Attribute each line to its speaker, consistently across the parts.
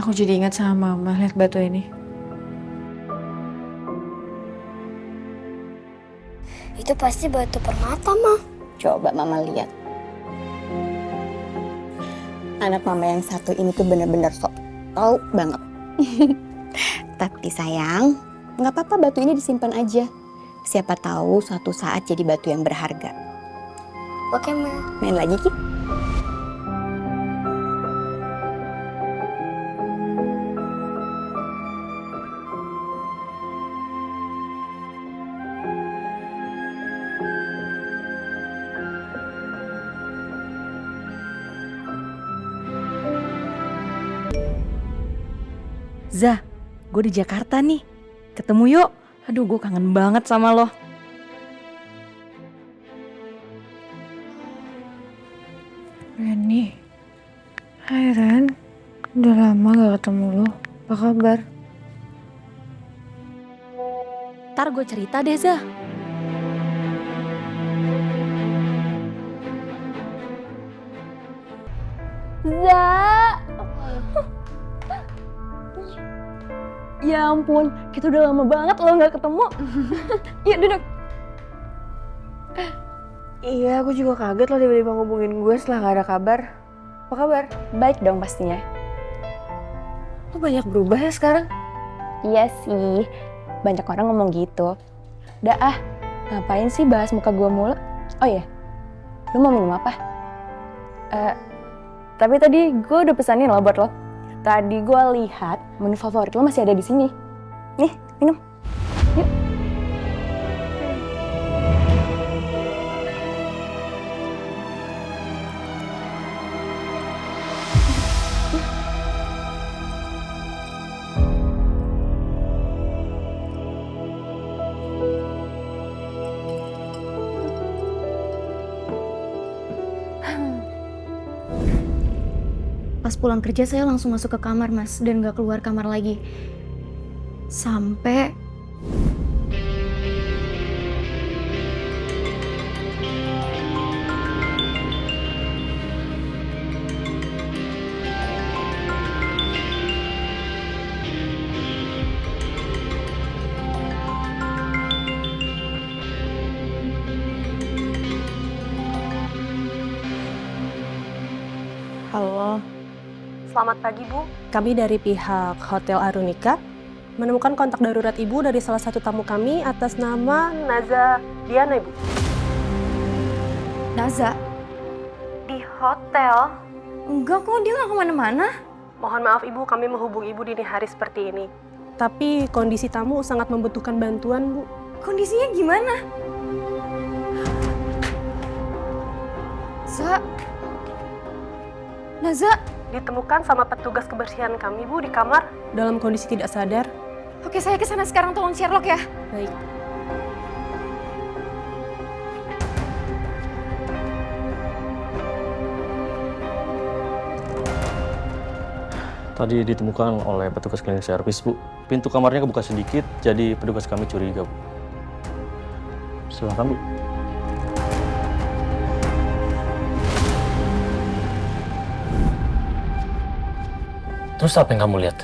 Speaker 1: Aku jadi ingat sama mama lihat batu ini.
Speaker 2: Itu pasti batu permata, Ma.
Speaker 3: Coba mama lihat. Anak mama yang satu ini tuh bener-bener sok tahu banget. Tapi sayang, nggak apa-apa batu ini disimpan aja. Siapa tahu suatu saat jadi batu yang berharga.
Speaker 2: Oke, Ma.
Speaker 3: Main lagi, Ki.
Speaker 4: Zah, gue di Jakarta nih. Ketemu yuk. Aduh, gue kangen banget sama lo.
Speaker 1: Reni. Hai Ren. Udah lama gak ketemu lo. Apa kabar?
Speaker 4: Ntar gue cerita deh, Zah.
Speaker 3: Zah! Ya ampun, kita udah lama banget lo nggak ketemu. Yuk duduk.
Speaker 1: Iya, aku juga kaget lo tiba-tiba ngubungin gue setelah gak ada kabar. Apa kabar?
Speaker 3: Baik dong pastinya.
Speaker 1: Lo banyak berubah ya sekarang?
Speaker 3: Iya sih, banyak orang ngomong gitu. Udah ah, ngapain sih bahas muka gue mulu? Oh iya, lu mau minum apa? Tapi tadi gue udah pesanin lo buat lo. Tadi gue lihat menu favorit lo masih ada di sini. Nih, minum. Yuk.
Speaker 5: Pas pulang kerja saya langsung masuk ke kamar mas dan gak keluar kamar lagi. Sampai
Speaker 6: Halo, selamat pagi Bu. Kami dari pihak Hotel Arunika menemukan kontak darurat Ibu dari salah satu tamu kami atas nama Naza Diana, Ibu.
Speaker 5: Naza,
Speaker 6: Di hotel.
Speaker 5: enggak kok dia gak kemana-mana.
Speaker 6: Mohon maaf Ibu, kami menghubungi Ibu dini hari seperti ini. Tapi kondisi tamu sangat membutuhkan bantuan, Bu.
Speaker 5: Kondisinya gimana? Naza,
Speaker 6: Ditemukan sama petugas kebersihan kami, Bu, di kamar dalam kondisi tidak sadar.
Speaker 5: oke saya kesana sekarang, tolong Sherlock ya.
Speaker 6: Baik.
Speaker 7: Tadi ditemukan oleh petugas cleaning service, Bu. Pintu kamarnya kebuka sedikit, jadi petugas kami curiga, Bu. Silakan, Bu. Terus apa yang kamu lihat?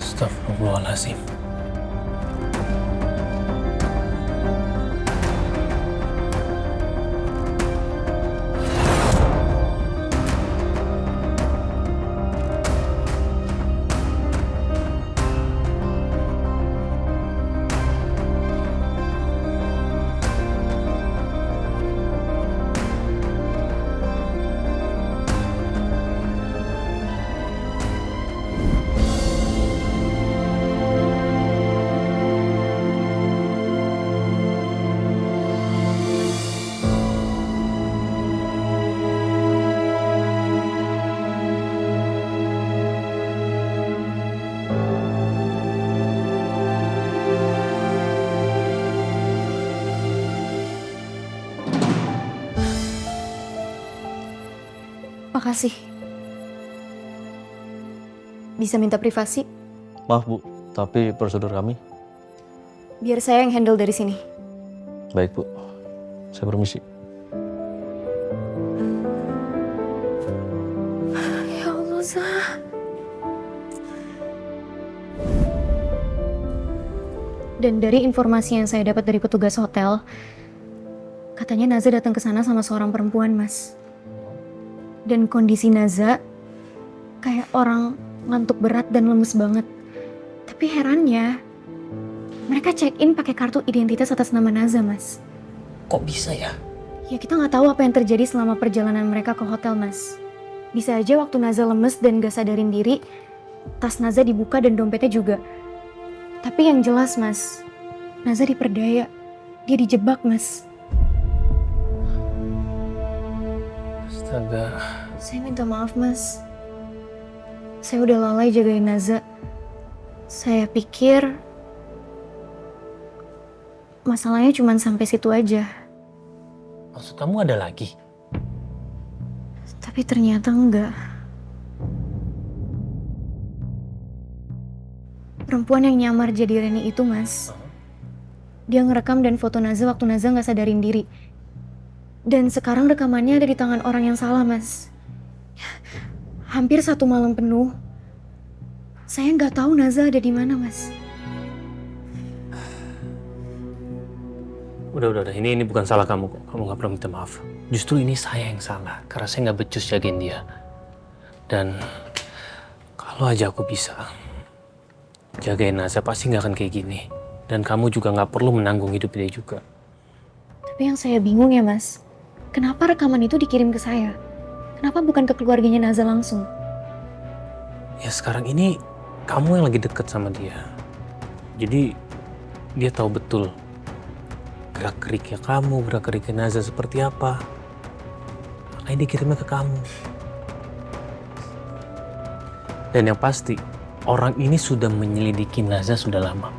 Speaker 7: Astagfirullahaladzim.
Speaker 5: Makasih. Bisa minta privasi?
Speaker 7: Maaf Bu, tapi prosedur kami.
Speaker 5: Biar saya yang handle dari sini.
Speaker 7: Baik Bu, saya permisi.
Speaker 1: Ya Allah, Zah.
Speaker 5: Dan dari informasi yang saya dapat dari petugas hotel, katanya Naza datang ke sana sama seorang perempuan, Mas. Dan kondisi Naza kayak orang ngantuk berat dan lemes banget. Tapi herannya, mereka check-in pakai kartu identitas atas nama Naza, Mas.
Speaker 8: Kok bisa ya?
Speaker 5: Ya kita nggak tahu apa yang terjadi selama perjalanan mereka ke hotel, Mas. Bisa aja waktu Naza lemes dan gak sadarin diri, tas Naza dibuka dan dompetnya juga. Tapi yang jelas, Mas, Naza diperdaya. Dia dijebak, Mas.
Speaker 8: Astaga.
Speaker 5: Saya minta maaf, Mas. Saya udah lalai jagain Naza. Saya pikir masalahnya cuma sampai situ aja.
Speaker 8: Maksud kamu ada lagi?
Speaker 5: Tapi ternyata enggak. Perempuan yang nyamar jadi Reni itu, Mas. Dia ngerekam dan foto Naza waktu Naza nggak sadarin diri. Dan sekarang rekamannya ada di tangan orang yang salah, Mas. Hampir 1 malam penuh, saya nggak tahu Naza ada di mana, Mas.
Speaker 8: Udah. Ini bukan salah kamu kok. Kamu nggak perlu minta maaf. Justru ini saya yang salah. Karena saya nggak becus jagain dia. Dan kalau aja aku bisa jagain Naza, pasti nggak akan kayak gini. Dan kamu juga nggak perlu menanggung hidup dia juga.
Speaker 5: Tapi yang saya bingung ya, Mas. Kenapa rekaman itu dikirim ke saya? Kenapa bukan ke keluarganya Naza langsung?
Speaker 8: Ya sekarang ini kamu yang lagi deket sama dia. Jadi dia tahu betul gerak-geriknya kamu, gerak-geriknya Naza seperti apa. Makanya dia kirimnya ke kamu. Dan yang pasti, orang ini sudah menyelidiki Naza sudah lama.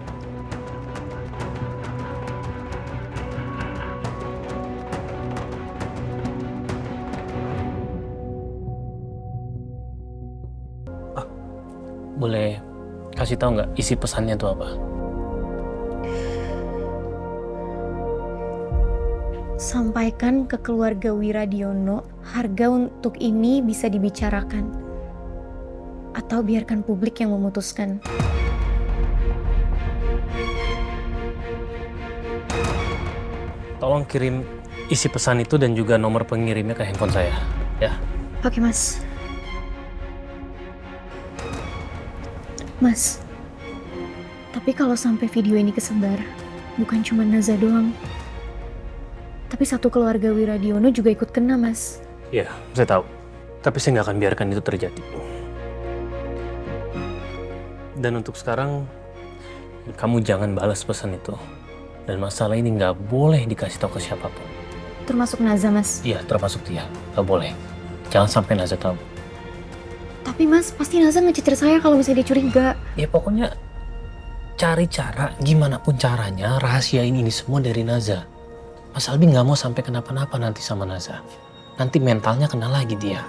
Speaker 8: Boleh kasih tahu nggak isi pesannya itu apa?
Speaker 5: Sampaikan ke keluarga Wiradiono, harga untuk ini bisa dibicarakan. Atau biarkan publik yang memutuskan.
Speaker 8: Tolong kirim isi pesan itu dan juga nomor pengirimnya ke handphone saya, ya.
Speaker 5: Oke, Mas. Mas, tapi kalau sampai video ini kesebar, bukan cuma Naza doang. Tapi satu keluarga Wiradiono juga ikut kena, Mas.
Speaker 8: Iya, saya tahu. Tapi saya nggak akan biarkan itu terjadi. Dan untuk sekarang, kamu jangan balas pesan itu. Dan masalah ini nggak boleh dikasih tahu ke siapapun.
Speaker 5: Termasuk Naza, Mas.
Speaker 8: Iya, termasuk dia. Nggak boleh. Jangan sampai Naza tahu.
Speaker 5: Tapi Mas, pasti Naza ngececer saya kalau misalnya dia curiga.
Speaker 8: Ya pokoknya cari cara, gimana pun caranya, rahasiain ini semua dari Naza. Mas Albi nggak mau sampai kenapa-napa nanti sama Naza. Nanti mentalnya kena lagi dia.